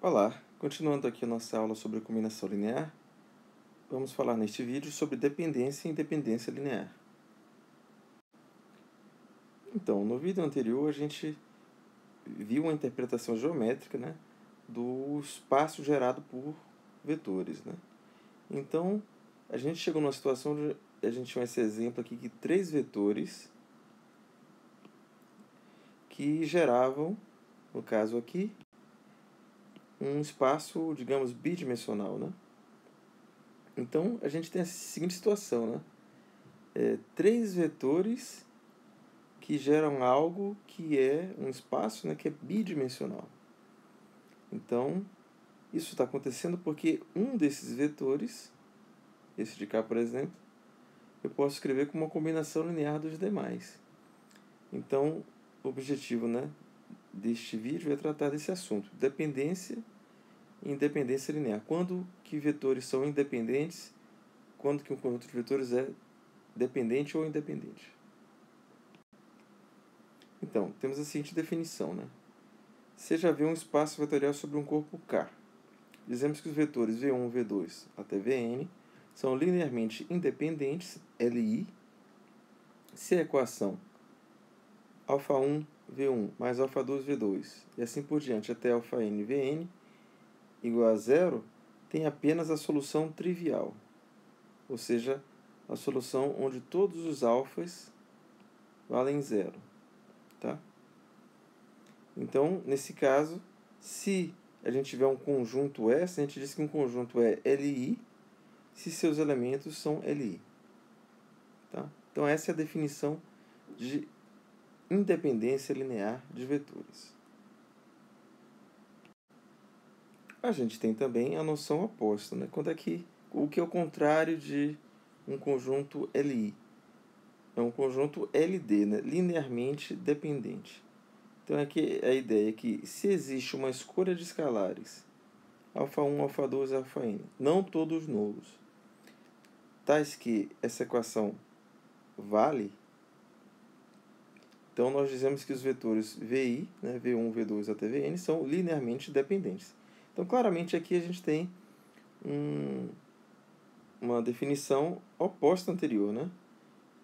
Olá, continuando aqui a nossa aula sobre combinação linear, vamos falar neste vídeo sobre dependência e independência linear. Então, no vídeo anterior a gente viu uma interpretação geométrica, do espaço gerado por vetores. Então, a gente chegou numa situação onde a gente tinha esse exemplo aqui de três vetores que geravam, no caso aqui, um espaço, digamos, bidimensional. Então, a gente tem a seguinte situação, três vetores que geram algo que é um espaço, que é bidimensional. Então, isso está acontecendo porque um desses vetores, esse de cá, por exemplo, eu posso escrever como uma combinação linear dos demais. Então, o objetivo, deste vídeo é tratar desse assunto, dependência e independência linear. Quando que vetores são independentes, quando que um conjunto de vetores é dependente ou independente. Então, temos a seguinte definição, C já vê um espaço vetorial sobre um corpo K. Dizemos que os vetores V1, V2 até Vn são linearmente independentes, Li, se a equação α1, V1 mais α2, V2 e assim por diante até αn, Vn igual a zero, tem apenas a solução trivial, ou seja, a solução onde todos os alfas valem zero. Tá? Então, nesse caso, se a gente tiver um conjunto S, a gente diz que um conjunto é Li se seus elementos são Li. Tá? Então, essa é a definição de independência linear de vetores. A gente tem também a noção oposta, quando é que o que é o contrário de um conjunto Li? É um conjunto LD, linearmente dependente. Então, aqui a ideia é que se existe uma escolha de escalares, α1, α2 e αn, não todos nulos, tais que essa equação vale, então nós dizemos que os vetores VI, V1, V2 até Vn, são linearmente dependentes. Então, claramente, aqui a gente tem uma definição oposta à anterior.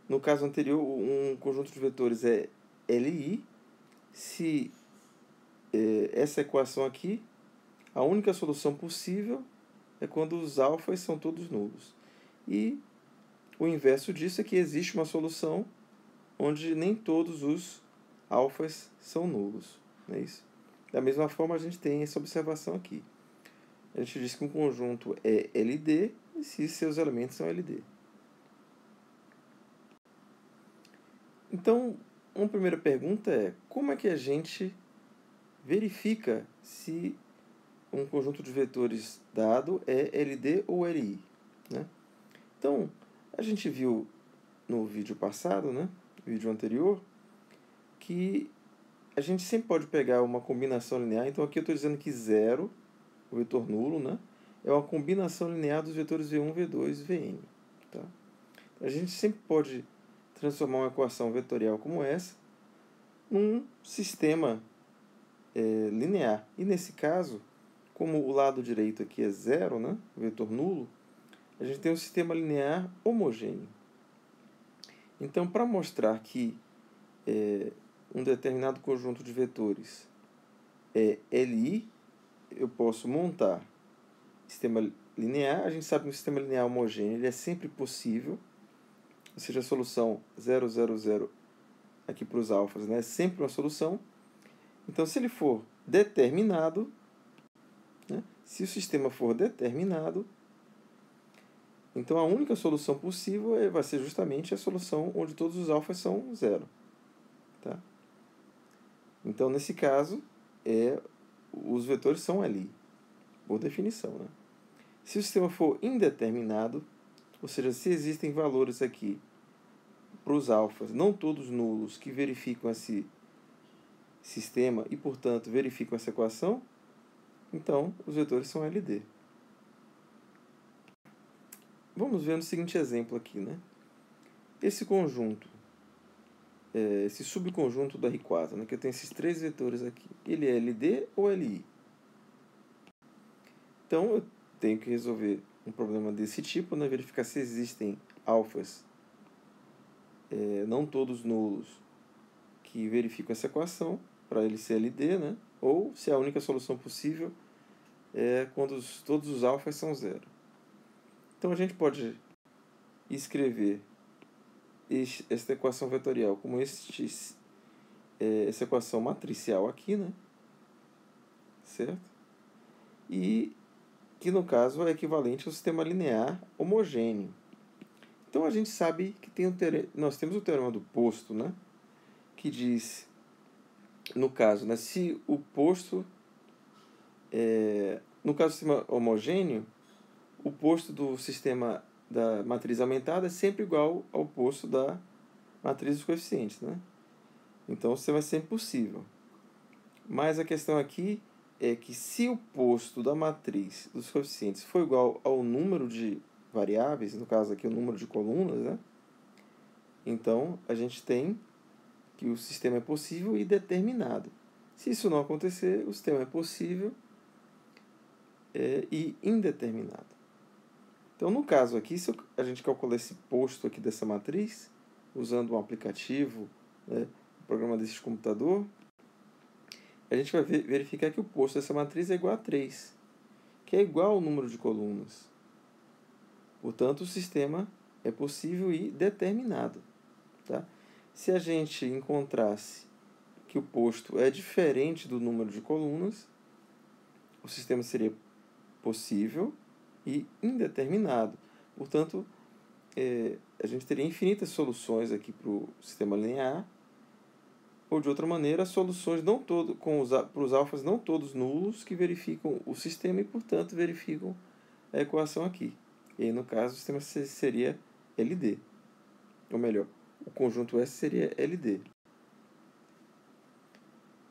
No caso anterior, um conjunto de vetores é Li se essa equação aqui, a única solução possível é quando os alfas são todos nulos. E o inverso disso é que existe uma solução onde nem todos os alfas são nulos. Não é isso? Da mesma forma, a gente tem essa observação aqui. A gente diz que um conjunto é LD se seus elementos são LD. Então, uma primeira pergunta é: como é que a gente verifica se um conjunto de vetores dado é LD ou LI? Então, a gente viu no vídeo passado, vídeo anterior, que a gente sempre pode pegar uma combinação linear. Então, aqui eu estou dizendo que zero, o vetor nulo, é uma combinação linear dos vetores V1, V2 e Vn. Tá? A gente sempre pode transformar uma equação vetorial como essa num sistema linear. E nesse caso, como o lado direito aqui é zero, o vetor nulo, a gente tem um sistema linear homogêneo. Então, para mostrar que um determinado conjunto de vetores é Li, eu posso montar sistema linear. A gente sabe que um sistema linear homogêneo ele é sempre possível, ou seja, a solução 0, 0, 0 aqui para os alfas é sempre uma solução. Então, se ele for determinado, se o sistema for determinado, então a única solução possível vai ser justamente a solução onde todos os alfas são zero. Tá? Então, nesse caso, os vetores são Li, por definição. Se o sistema for indeterminado, ou seja, se existem valores aqui para os alfas, não todos nulos, que verificam esse sistema e, portanto, verificam essa equação, então os vetores são LD. Vamos ver no seguinte exemplo aqui. Esse conjunto, esse subconjunto do R4, que eu tenho esses três vetores aqui, ele é LD ou LI? Então, eu tenho que resolver um problema desse tipo, né? Verificar se existem alfas, não todos nulos, que verificam essa equação, para ele ser LD, né? Ou se a única solução possível é quando todos os alfas são zero. Então, a gente pode escrever esta equação vetorial como essa equação matricial aqui, né? Certo? E que no caso é equivalente ao sistema linear homogêneo. Então a gente sabe que nós temos o teorema do posto, né? Que diz, no caso, né, se o posto, no caso do sistema homogêneo, o posto do sistema da matriz aumentada é sempre igual ao posto da matriz dos coeficientes, né? Então o sistema é sempre possível. Mas a questão aqui é que se o posto da matriz dos coeficientes for igual ao número de variáveis, no caso aqui o número de colunas, né? Então a gente tem que o sistema é possível e determinado. Se isso não acontecer, o sistema é possível e indeterminado. Então, no caso aqui, se a gente calcular esse posto aqui dessa matriz, usando um aplicativo, né, um programa desse computador, a gente vai verificar que o posto dessa matriz é igual a 3, que é igual ao número de colunas. Portanto, o sistema é possível e determinado. Tá? Se a gente encontrasse que o posto é diferente do número de colunas, o sistema seria possível e indeterminado. Portanto, a gente teria infinitas soluções aqui para o sistema linear, ou de outra maneira, soluções para os alfas não todos nulos que verificam o sistema e, portanto, verificam a equação aqui. E aí, no caso, o sistema seria LD. Ou melhor, o conjunto S seria LD.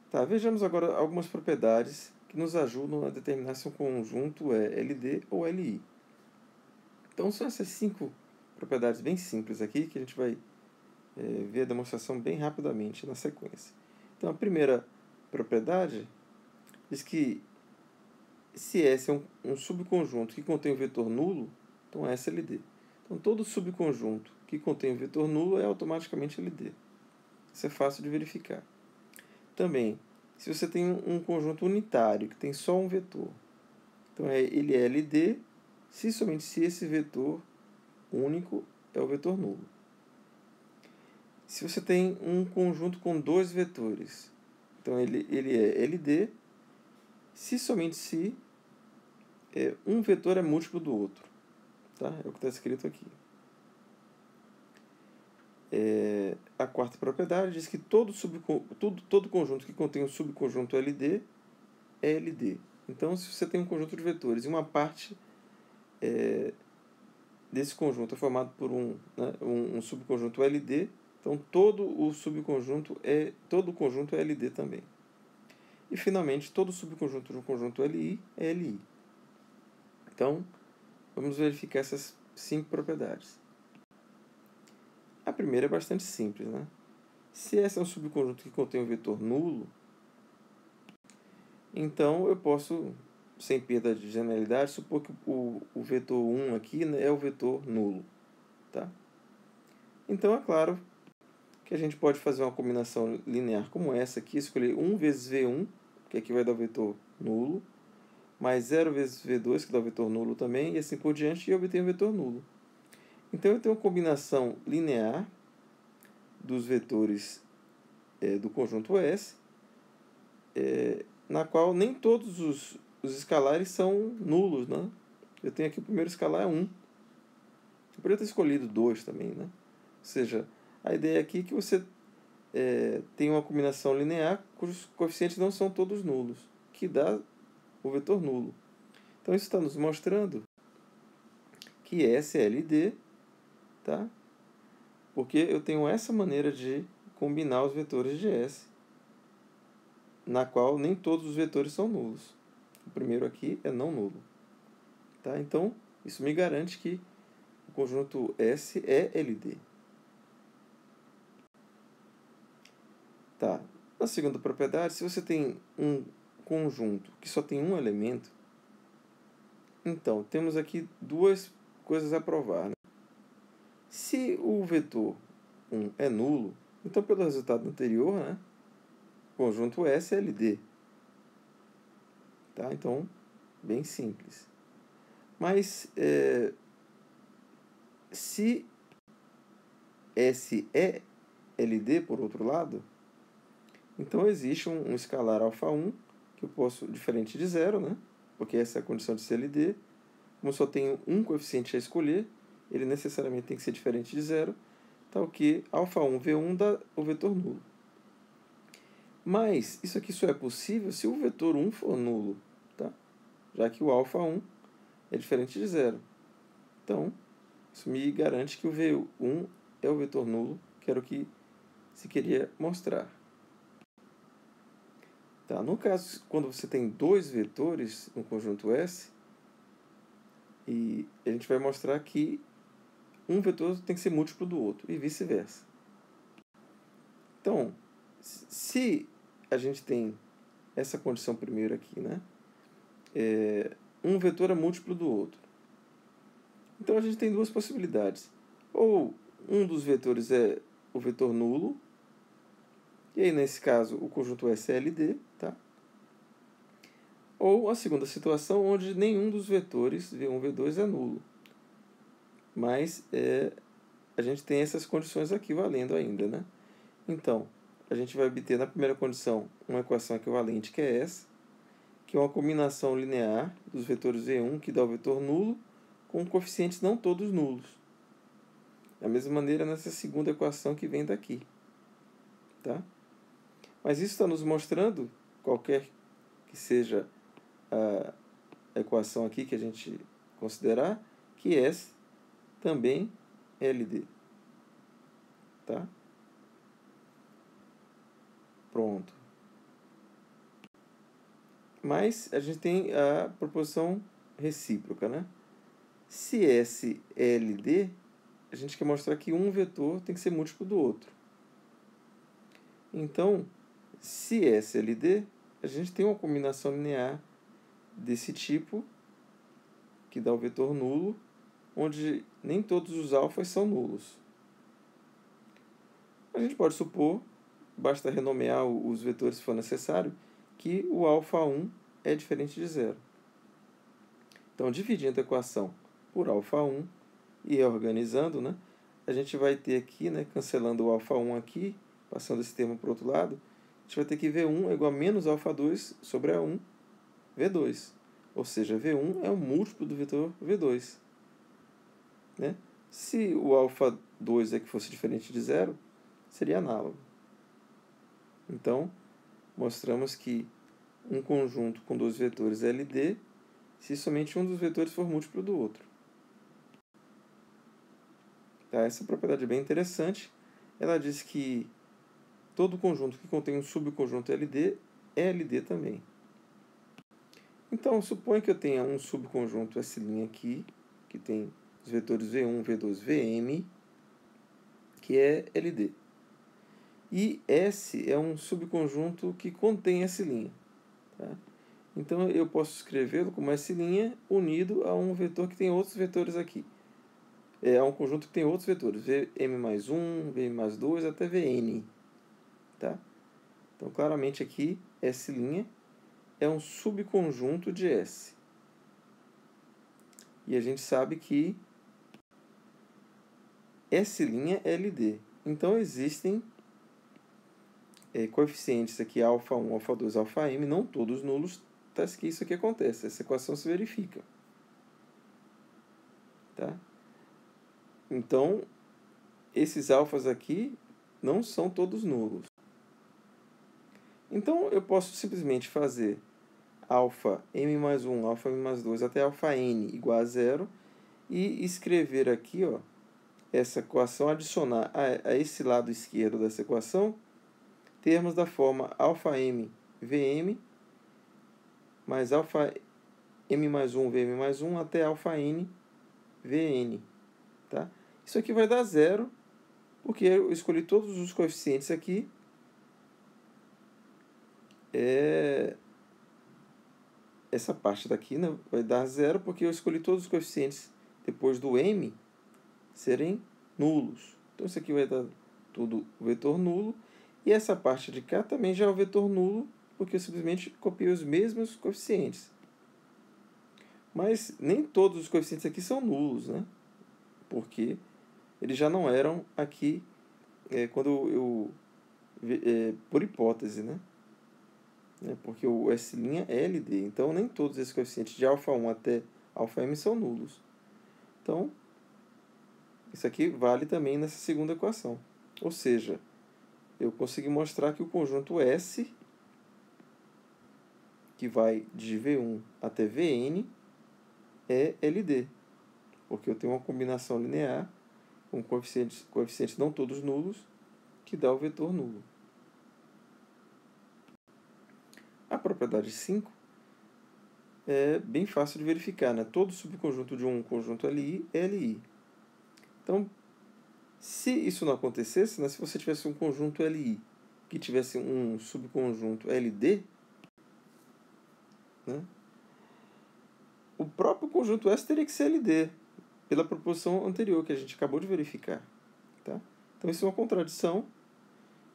Tá, vejamos agora algumas propriedades que nos ajudam a determinar se um conjunto é LD ou LI. Então, são essas 5 propriedades bem simples aqui que a gente vai ver a demonstração bem rapidamente na sequência. Então, a primeira propriedade diz que se S é um subconjunto que contém um vetor nulo, então S é LD. Então, todo subconjunto que contém um vetor nulo é automaticamente LD. Isso é fácil de verificar. Também, se você tem um conjunto unitário que tem só um vetor, então ele é LD somente se esse vetor único é o vetor nulo. Se você tem um conjunto com 2 vetores, então ele é LD somente se um vetor é múltiplo do outro. Tá? É o que está escrito aqui. A quarta propriedade diz que todo conjunto que contém um subconjunto LD é LD. Então, se você tem um conjunto de vetores e uma parte desse conjunto é formado por um subconjunto LD, então todo o conjunto é LD também. E, finalmente, todo subconjunto de um conjunto LI é LI. Então, vamos verificar essas 5 propriedades. A primeira é bastante simples, né? Se esse é um subconjunto que contém um vetor nulo, então eu posso, sem perda de generalidade, supor que o vetor 1 aqui, né, é o vetor nulo. Tá? Então, é claro que a gente pode fazer uma combinação linear como essa aqui, escolher 1 vezes V1, que aqui vai dar o vetor nulo, mais 0 vezes V2, que dá o vetor nulo também, e assim por diante, e obter o vetor nulo. Então, eu tenho uma combinação linear dos vetores do conjunto S, na qual nem todos os escalares são nulos, né? Eu tenho aqui o primeiro escalar é 1. Eu poderia ter escolhido 2 também, né? Ou seja, a ideia aqui é que você tem uma combinação linear cujos coeficientes não são todos nulos, que dá o vetor nulo. Então, isso está nos mostrando que S é LD, tá? Porque eu tenho essa maneira de combinar os vetores de S, na qual nem todos os vetores são nulos. O primeiro aqui é não nulo. Tá? Então, isso me garante que o conjunto S é LD. Tá. Na segunda propriedade, se você tem um conjunto que só tem um elemento, Então, temos aqui duas coisas a provar, né? Se o vetor 1 é nulo, então pelo resultado anterior, né, conjunto S é LD. Tá? Então, bem simples. Mas se S é LD, por outro lado, então existe um escalar α1 que eu posso, diferente de zero, né? Porque essa é a condição de ser LD. Como eu só tenho um coeficiente a escolher, ele necessariamente tem que ser diferente de zero, tal que α1 V1 dá o vetor nulo. Mas isso aqui só é possível se o vetor 1 for nulo, tá? Já que o α1 é diferente de zero. Então, isso me garante que o V1 é o vetor nulo, que era o que se queria mostrar. Tá? No caso, quando você tem dois vetores no conjunto S, e a gente vai mostrar que um vetor tem que ser múltiplo do outro, e vice-versa. Então, se a gente tem essa condição primeiro aqui, né? Um vetor é múltiplo do outro. Então, a gente tem duas possibilidades. Ou um dos vetores é o vetor nulo, e aí, nesse caso, o conjunto S é LD, tá? Ou a segunda situação, onde nenhum dos vetores, V1 e V2, é nulo. Mas a gente tem essas condições aqui valendo ainda, né? Então, a gente vai obter na primeira condição uma equação equivalente, que é essa, que é uma combinação linear dos vetores V1, que dá o vetor nulo, com coeficientes não todos nulos. Da mesma maneira, nessa segunda equação que vem daqui. Tá? Mas isso está nos mostrando, qualquer que seja a equação aqui que a gente considerar, que S também é LD. Tá? Pronto. Mas a gente tem a proposição recíproca, né? Se S é LD, a gente quer mostrar que um vetor tem que ser múltiplo do outro. Então, se S é LD, a gente tem uma combinação linear desse tipo, que dá o vetor nulo, onde nem todos os alfas são nulos. A gente pode supor, basta renomear os vetores se for necessário, que o α1 é diferente de zero. Então, dividindo a equação por α1 e reorganizando, né, a gente vai ter aqui, né, cancelando o α1 aqui, passando esse termo para o outro lado, a gente vai ter que V1 é igual a menos α2 sobre A1, V2. Ou seja, V1 é um múltiplo do vetor V2. Né? Se o α2 é que fosse diferente de zero, seria análogo. Então, mostramos que um conjunto com dois vetores é LD se somente um dos vetores for múltiplo do outro. Tá? Essa propriedade é bem interessante. Ela diz que todo conjunto que contém um subconjunto LD é LD também. Então, suponha que eu tenha um subconjunto S' aqui, que tem os vetores V1, V2, Vm, que é LD. E S é um subconjunto que contém S'. Tá? Então, eu posso escrevê-lo como S' unido a um vetor que tem outros vetores aqui. É um conjunto que tem outros vetores, Vm mais 1, Vm mais 2, até Vn. Tá? Então, claramente aqui, S' é um subconjunto de S. E a gente sabe que S' é LD. Então, existem coeficientes aqui, α1, α2, αm, não todos nulos, tá? Que isso aqui acontece. Essa equação se verifica. Tá? Então, esses alfas aqui não são todos nulos. Então, eu posso simplesmente fazer alfa m mais 1, alfa m mais 2 até alfa n igual a zero e escrever aqui, ó, essa equação, adicionar a esse lado esquerdo dessa equação termos da forma alfa m Vm mais alfa m mais 1 Vm mais 1 até alfa n Vn. Tá? Isso aqui vai dar zero, porque eu escolhi todos os coeficientes aqui essa parte daqui, né, vai dar zero porque eu escolhi todos os coeficientes depois do m serem nulos. Então isso aqui vai dar tudo vetor nulo. E essa parte de cá também já é o vetor nulo, porque eu simplesmente copiei os mesmos coeficientes. Mas nem todos os coeficientes aqui são nulos, né? Porque eles já não eram aqui quando por hipótese, né? Porque o S' é LD. Então nem todos esses coeficientes de α1 até αm são nulos. Então, isso aqui vale também nessa segunda equação. Ou seja, eu consegui mostrar que o conjunto S, que vai de V1 até Vn, é LD. Porque eu tenho uma combinação linear com coeficientes não todos nulos, que dá o vetor nulo. A propriedade 5 é bem fácil de verificar, né? Todo subconjunto de um conjunto LI é LI. Então, se isso não acontecesse, né? Se você tivesse um conjunto LI que tivesse um subconjunto LD, né? O próprio conjunto S teria que ser LD, pela proposição anterior que a gente acabou de verificar. Tá? Então, isso é uma contradição,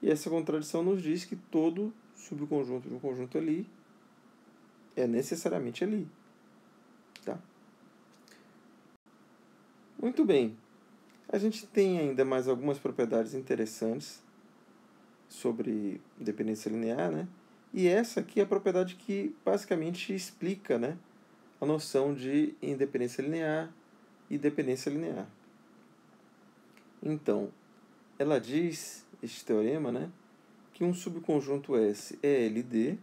e essa contradição nos diz que todo subconjunto de um conjunto LI é necessariamente LI. Tá? Muito bem. A gente tem ainda mais algumas propriedades interessantes sobre dependência linear, né? E essa aqui é a propriedade que basicamente explica, né, a noção de independência linear e dependência linear. Então, ela diz, este teorema, né, que um subconjunto S é LD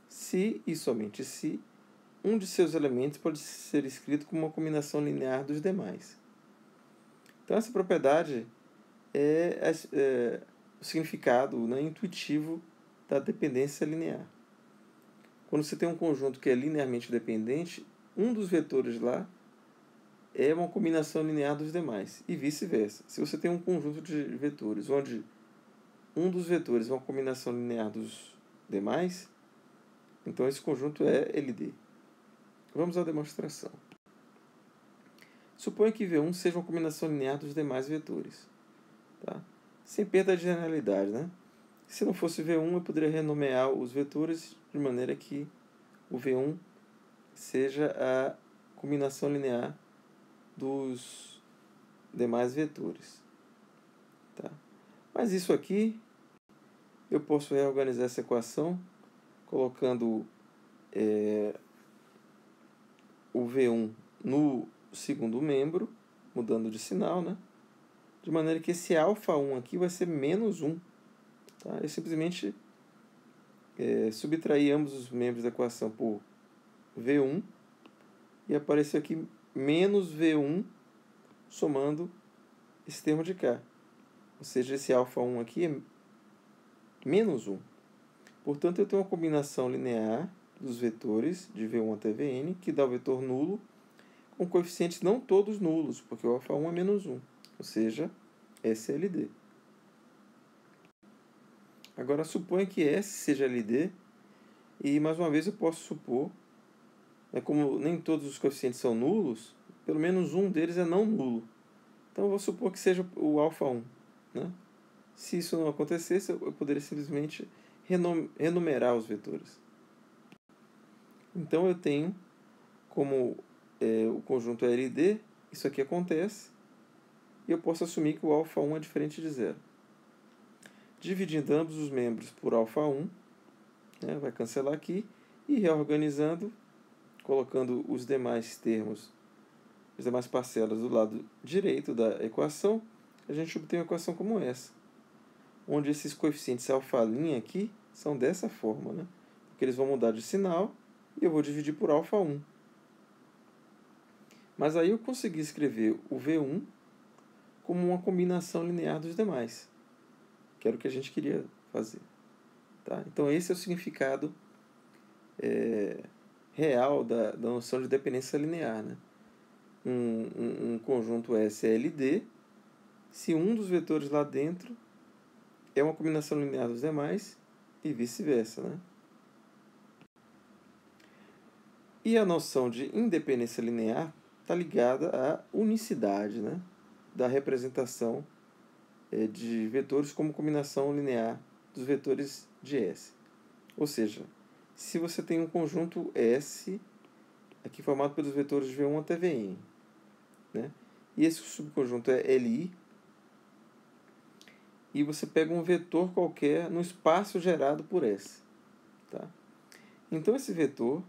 se e somente se um de seus elementos pode ser escrito como uma combinação linear dos demais. Então, essa propriedade é o significado, né, intuitivo da dependência linear. Quando você tem um conjunto que é linearmente dependente, um dos vetores lá é uma combinação linear dos demais, e vice-versa. Se você tem um conjunto de vetores onde um dos vetores é uma combinação linear dos demais, então esse conjunto é LD. Vamos à demonstração. Suponha que V1 seja uma combinação linear dos demais vetores. Tá? Sem perda de generalidade, né? Se não fosse V1, eu poderia renomear os vetores de maneira que o V1 seja a combinação linear dos demais vetores. Tá? Mas isso aqui, eu posso reorganizar essa equação colocando o V1 no segundo membro, mudando de sinal, né? De maneira que esse α1 aqui vai ser menos 1. Tá? Eu simplesmente subtraí ambos os membros da equação por V1 e apareceu aqui menos V1 somando esse termo de cá. Ou seja, esse α1 aqui é menos 1. Portanto, eu tenho uma combinação linear dos vetores de V1 até Vn, que dá o vetor nulo, com coeficientes não todos nulos, porque o α1 é menos 1. Ou seja, SLD. Agora, suponha que S seja LD, e mais uma vez eu posso supor, como nem todos os coeficientes são nulos, pelo menos um deles é não nulo. Então eu vou supor que seja o α1. Né? Se isso não acontecesse, eu poderia simplesmente renumerar os vetores. Então eu tenho, como o conjunto é LD, isso aqui acontece, e eu posso assumir que o α1 é diferente de zero. Dividindo ambos os membros por α1, né, vai cancelar aqui, e reorganizando, colocando os demais termos, as demais parcelas do lado direito da equação, a gente obtém uma equação como essa, onde esses coeficientes α' aqui são dessa forma, né? Porque eles vão mudar de sinal e eu vou dividir por α1. Mas aí eu consegui escrever o V1 como uma combinação linear dos demais, que era o que a gente queria fazer. Tá? Então esse é o significado real da noção de dependência linear. Né? Um conjunto S é LD se um dos vetores lá dentro é uma combinação linear dos demais e vice-versa. Né? E a noção de independência linear está ligada à unicidade, né, da representação de vetores como combinação linear dos vetores de S. Ou seja, se você tem um conjunto S, aqui formado pelos vetores de V1 até Vn, né, e esse subconjunto é Li, e você pega um vetor qualquer no espaço gerado por S. Tá? Então, esse vetor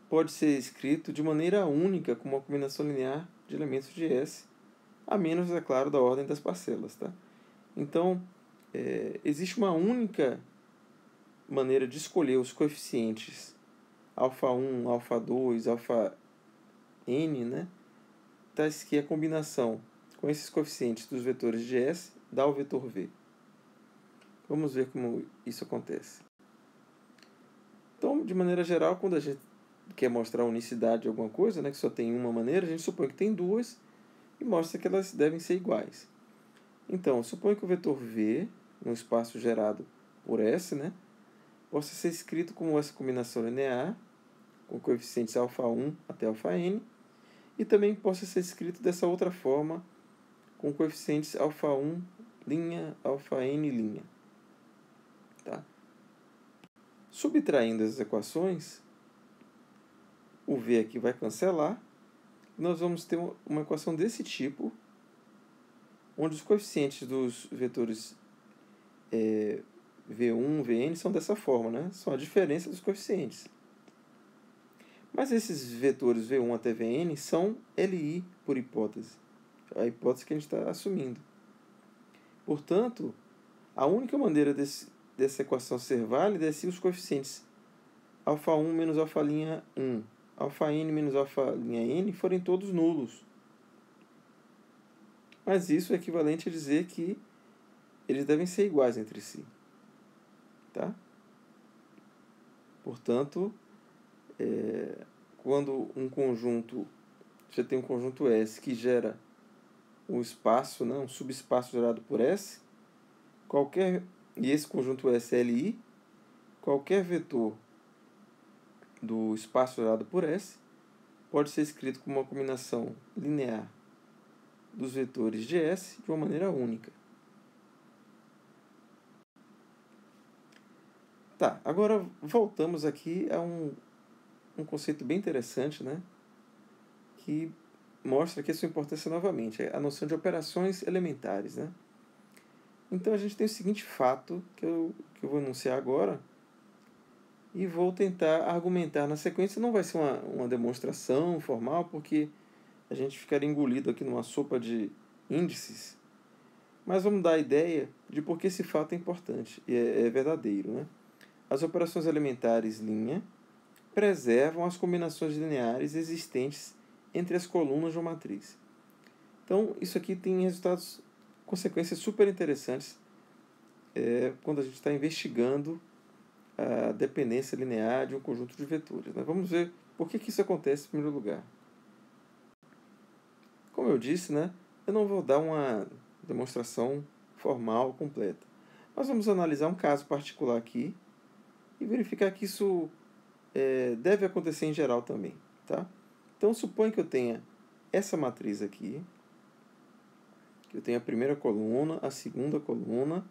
pode ser escrito de maneira única como uma combinação linear de elementos de S, a menos, é claro, da ordem das parcelas. Tá? Então, existe uma única maneira de escolher os coeficientes α1, α2, αn, né? Tais que a combinação com esses coeficientes dos vetores de S dá o vetor V. Vamos ver como isso acontece. Então, de maneira geral, quando a gente quer mostrar a unicidade de alguma coisa, né, que só tem uma maneira, a gente supõe que tem duas e mostra que elas devem ser iguais. Então, supõe que o vetor V, no espaço gerado por S, né, possa ser escrito como essa combinação linear, com coeficientes α1 até αn, e também possa ser escrito dessa outra forma, com coeficientes α1', αn'. Tá? Subtraindo as equações, o V aqui vai cancelar, e nós vamos ter uma equação desse tipo, onde os coeficientes dos vetores V1, Vn são dessa forma, né? São a diferença dos coeficientes. Mas esses vetores V1 até Vn são Li por hipótese, a hipótese que a gente está assumindo. Portanto, a única maneira dessa equação ser válida é se os coeficientes α1 menos α'1, αn menos α'n forem todos nulos. Mas isso é equivalente a dizer que eles devem ser iguais entre si. Tá? Portanto, quando você tem um conjunto S que gera um espaço, né, um subespaço gerado por S, e esse conjunto S é Li, qualquer vetor do espaço gerado por S pode ser escrito como uma combinação linear dos vetores de S de uma maneira única. Tá, agora voltamos aqui a um conceito bem interessante, né, que mostra aqui a sua importância novamente, é a noção de operações elementares. Né? Então a gente tem o seguinte fato que eu vou enunciar agora e vou tentar argumentar na sequência. Não vai ser uma demonstração formal, porque a gente ficaria engolido aqui numa sopa de índices, mas vamos dar a ideia de por que esse fato é importante e é verdadeiro. Né? As operações elementares linha preservam as combinações lineares existentes entre as colunas de uma matriz. Então, isso aqui tem resultados, consequências super interessantes quando a gente está investigando a dependência linear de um conjunto de vetores. Né? Vamos ver por que isso acontece em primeiro lugar. Como eu disse, né, eu não vou dar uma demonstração formal completa, mas vamos analisar um caso particular aqui e verificar que isso deve acontecer em geral também. Tá? Então, suponha que eu tenha essa matriz aqui, que eu tenho a primeira coluna, a segunda coluna,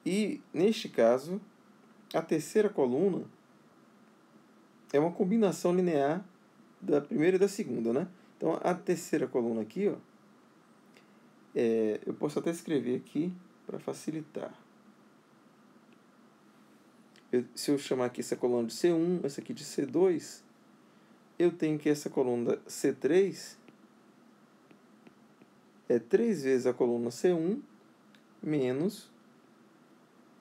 e, neste caso, a terceira coluna é uma combinação linear da primeira e da segunda. Né? Então, a terceira coluna aqui, ó, eu posso até escrever aqui para facilitar. Se eu chamar aqui essa coluna de C1, essa aqui de C2, eu tenho que essa coluna C3 é 3 vezes a coluna C1 menos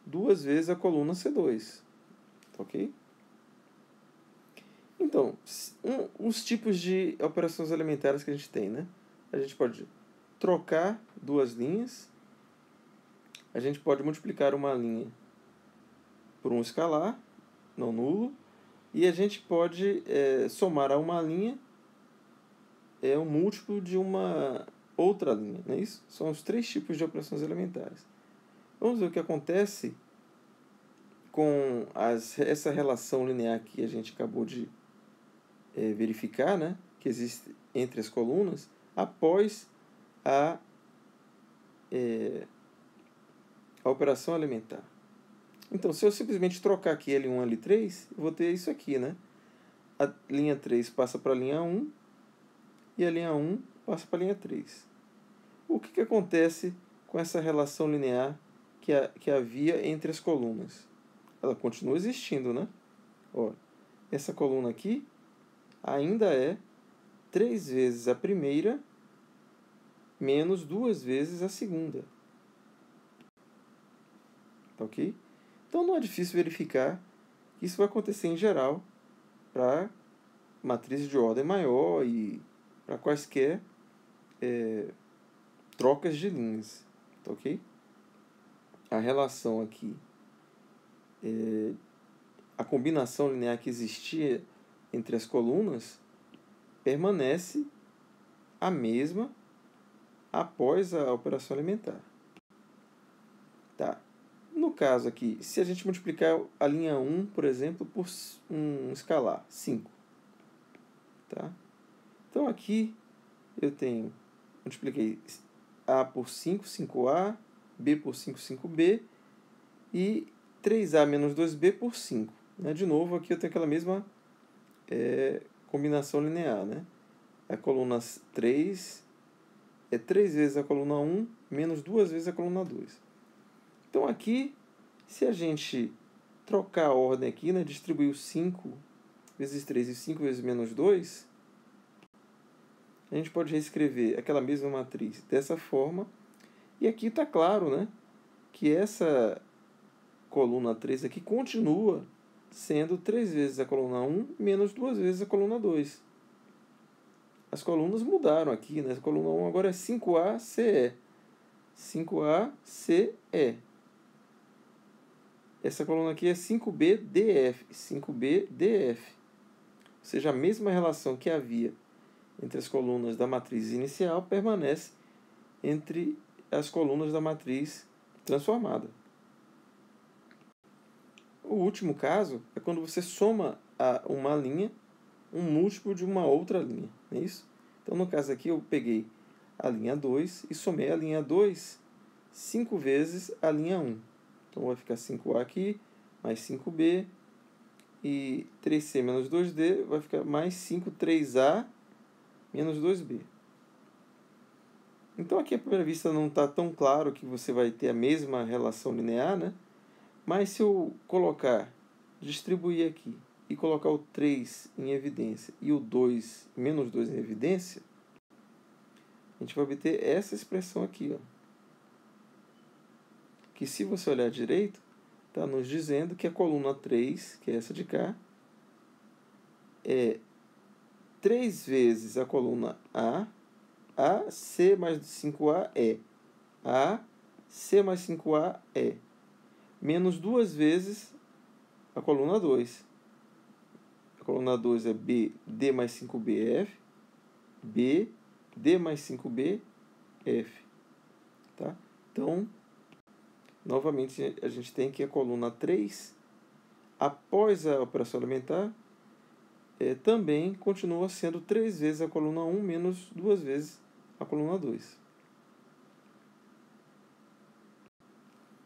2 vezes a coluna C2. Ok? Então, os tipos de operações elementares que a gente tem, né? A gente pode trocar duas linhas, a gente pode multiplicar uma linha por um escalar não nulo, e a gente pode somar a uma linha um múltiplo de uma outra linha. Não é isso? São os 3 tipos de operações elementares. Vamos ver o que acontece com essa relação linear que a gente acabou de verificar, né, que existe entre as colunas após a, a operação elementar. Então, se eu simplesmente trocar aqui L1 e L3, eu vou ter isso aqui, né? A linha 3 passa para a linha 1 e a linha 1 passa para a linha 3. O que acontece com essa relação linear que havia entre as colunas? Ela continua existindo, né? Ó, essa coluna aqui ainda é 3 vezes a primeira menos 2 vezes a segunda. Tá ok? Então não é difícil verificar que isso vai acontecer em geral para matrizes de ordem maior e para quaisquer trocas de linhas. Tá ok? A relação aqui, a combinação linear que existia entre as colunas permanece a mesma após a operação elementar. Tá. No caso aqui, se a gente multiplicar a linha 1, por exemplo, por um escalar, 5. Tá? Então aqui eu multipliquei A por 5, 5A, B por 5, 5B, e 3A menos 2B por 5. Né? De novo, aqui eu tenho aquela mesma combinação linear. Né? A coluna 3 é 3 vezes a coluna 1, menos 2 vezes a coluna 2. Então aqui, se a gente trocar a ordem aqui, né, distribuir o 5 vezes 3 e 5 vezes menos 2, a gente pode reescrever aquela mesma matriz dessa forma. E aqui está claro, né, que essa coluna 3 aqui continua sendo 3 vezes a coluna 1 menos 2 vezes a coluna 2. As colunas mudaram aqui, né? A coluna 1 agora é 5ACE. 5ACE. Essa coluna aqui é 5BDF. 5BDF. Ou seja, a mesma relação que havia entre as colunas da matriz inicial permanece entre as colunas da matriz transformada. O último caso é quando você soma a uma linha um múltiplo de uma outra linha, não é isso? Então, no caso aqui, eu peguei a linha 2 e somei a linha 2 5 vezes a linha 1. Então, vai ficar 5A aqui, mais 5B, e 3C menos 2D vai ficar mais 5, 3A menos 2B. Então, aqui à primeira vista não está tão claro que você vai ter a mesma relação linear, né? Mas se eu distribuir aqui, e colocar o 3 em evidência e o 2, menos 2 em evidência, a gente vai obter essa expressão aqui, ó. Que se você olhar direito, está nos dizendo que a coluna 3, que é essa de cá, é 3 vezes a coluna A C mais 5A é A, C mais 5A é, menos 2 vezes a coluna 2. A coluna 2 é B, D mais 5B, F. B, D mais 5B, F. Tá? Então, novamente, a gente tem que a coluna 3, após a operação elementar, também continua sendo 3 vezes a coluna 1 menos 2 vezes a coluna 2.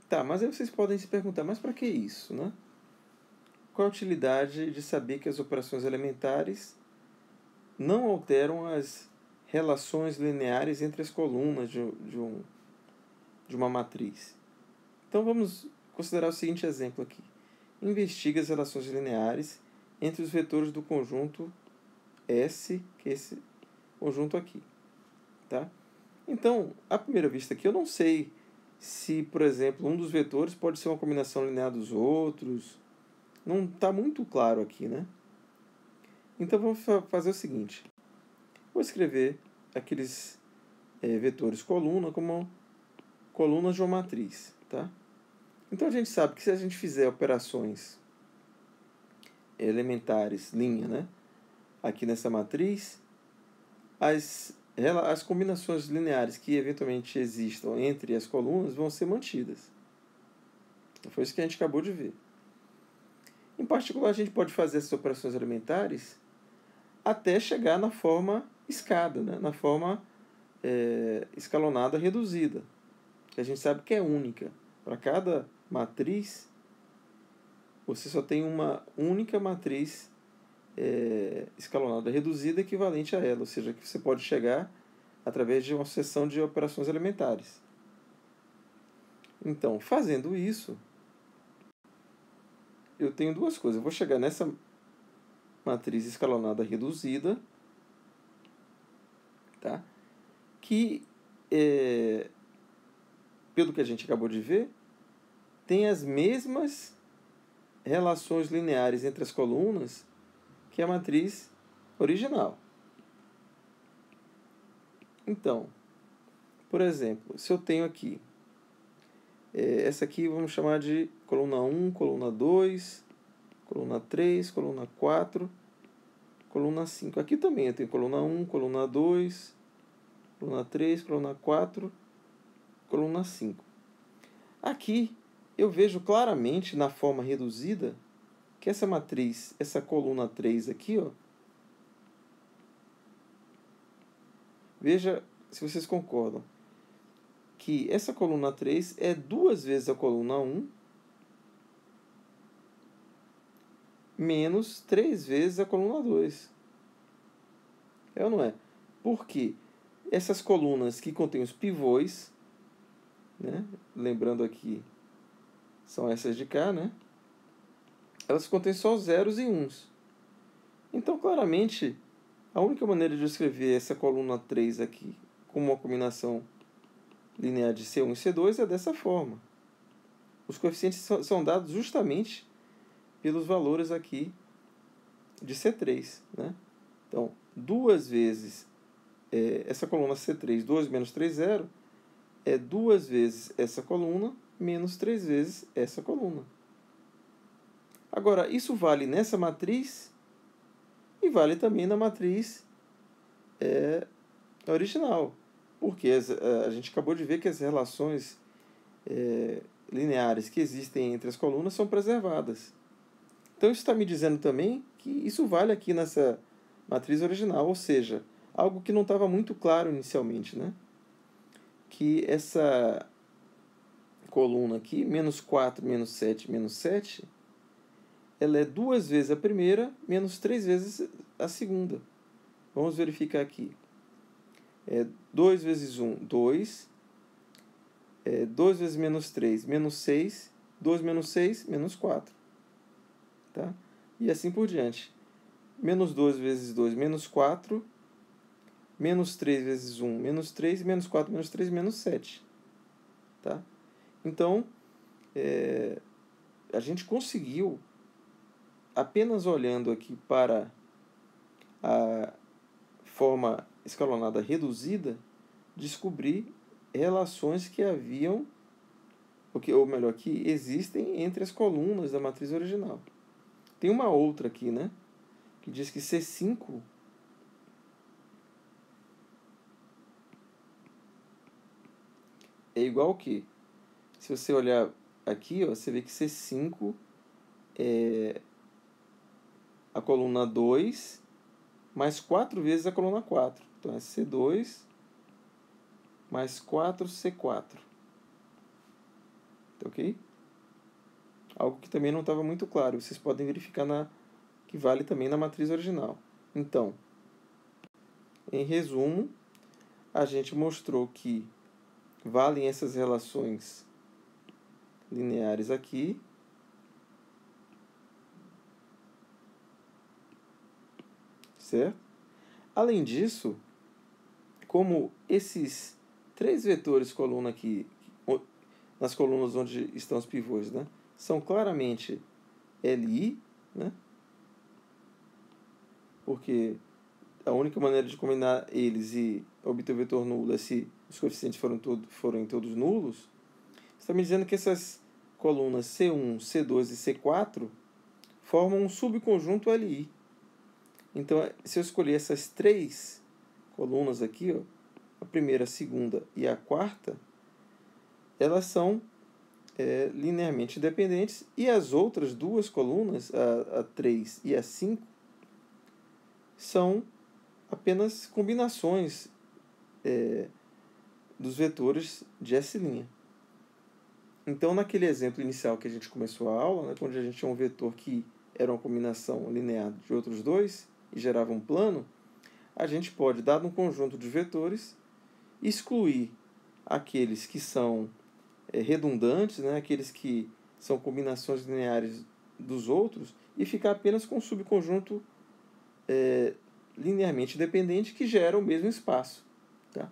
Tá, mas aí vocês podem se perguntar, mas para que isso, né? Qual a utilidade de saber que as operações elementares não alteram as relações lineares entre as colunas de uma matriz? Então vamos considerar o seguinte exemplo aqui. Investiga as relações lineares entre os vetores do conjunto S, que é esse conjunto aqui. Tá? Então, à primeira vista aqui, eu não sei se, por exemplo, um dos vetores pode ser uma combinação linear dos outros. Não está muito claro aqui, né? Então, vamos fazer o seguinte. Vou escrever aqueles vetores coluna como colunas de uma matriz. Tá? Então, a gente sabe que se a gente fizer operações elementares, linha, né? Aqui nessa matriz, as combinações lineares que eventualmente existam entre as colunas vão ser mantidas. Foi isso que a gente acabou de ver. Em particular, a gente pode fazer essas operações elementares até chegar na forma escada, né? Na forma escalonada reduzida, que a gente sabe que é única. Para cada matriz, você só tem uma única matriz escalonada reduzida equivalente a ela, ou seja, que você pode chegar através de uma sucessão de operações elementares. Então, fazendo isso, eu tenho duas coisas. Eu vou chegar nessa matriz escalonada reduzida, tá? Que, pelo que a gente acabou de ver, tem as mesmas relações lineares entre as colunas que a matriz original. Então, por exemplo, se eu tenho aqui, essa aqui vamos chamar de coluna 1, coluna 2, coluna 3, coluna 4, coluna 5. Aqui também eu tenho coluna 1, coluna 2, coluna 3, coluna 4, coluna 5. Aqui eu vejo claramente na forma reduzida que essa matriz, essa coluna 3 aqui, ó, veja se vocês concordam, que essa coluna 3 é 2 vezes a coluna 1 menos 3 vezes a coluna 2. É ou não é? Por quê? Essas colunas que contêm os pivôs, né? Lembrando aqui, são essas de cá, né? Elas contêm só zeros e uns. Então, claramente, a única maneira de eu escrever essa coluna 3 aqui como uma combinação linear de C1 e C2 é dessa forma. Os coeficientes são dados justamente pelos valores aqui de C3, né? Então, 2 vezes essa coluna C3, 2 menos 3, 0, é 2 vezes essa coluna menos 3 vezes essa coluna. Agora, isso vale nessa matriz e vale também na matriz original. Porque a gente acabou de ver que as relações lineares que existem entre as colunas são preservadas. Então, isso está me dizendo também que isso vale aqui nessa matriz original, ou seja, algo que não estava muito claro inicialmente, né? Que essa coluna aqui, menos 4, menos 7, ela é 2 vezes a primeira, menos 3 vezes a segunda. Vamos verificar aqui. 2 vezes 1, 2. 2 vezes menos 3, menos 6. 2 menos 6, menos 4. Tá? E assim por diante. Menos 2 vezes 2, menos 4. Menos 3 vezes 1, menos 3. Menos 4, menos 3, menos 7. Tá? Então, a gente conseguiu, apenas olhando aqui para a forma escalonada reduzida, descobrir relações que haviam, ou melhor, que existem entre as colunas da matriz original. Tem uma outra aqui, né? Que diz que C5 é igual ao quê? Se você olhar aqui, ó, você vê que C5 é a coluna 2 mais 4 vezes a coluna 4. Então, é C2 mais 4C4. Tá ok? Algo que também não estava muito claro. Vocês podem verificar que vale também na matriz original. Então, em resumo, a gente mostrou que valem essas relações lineares aqui. Certo? Além disso, como esses 3 vetores coluna aqui, nas colunas onde estão os pivôs, né, são claramente LI, né, porque a única maneira de combinar eles e obter o vetor nulo é se os coeficientes forem todos nulos, está me dizendo que essas colunas C1, C2 e C4 formam um subconjunto LI. Então, se eu escolher essas 3 colunas aqui, ó, a primeira, a segunda e a quarta, elas são linearmente independentes, e as outras 2 colunas, a 3 e a 5, são apenas combinações dos vetores de S'. Então, naquele exemplo inicial que a gente começou a aula, né, onde a gente tinha um vetor que era uma combinação linear de outros dois e gerava um plano, a gente pode, dado um conjunto de vetores, excluir aqueles que são redundantes, né, aqueles que são combinações lineares dos outros, e ficar apenas com um subconjunto linearmente dependente que gera o mesmo espaço. Tá?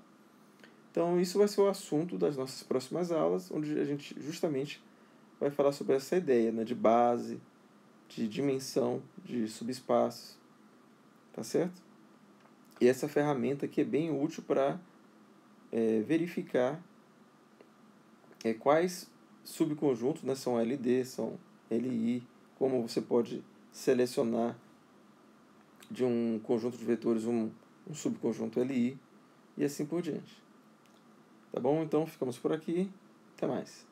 Então, isso vai ser o assunto das nossas próximas aulas, onde a gente justamente vai falar sobre essa ideia, né, de base, de dimensão, de subespaços, tá certo? E essa ferramenta aqui é bem útil para verificar quais subconjuntos, né, são LD, são LI, como você pode selecionar de um conjunto de vetores um subconjunto LI e assim por diante. Tá bom? Então ficamos por aqui. Até mais.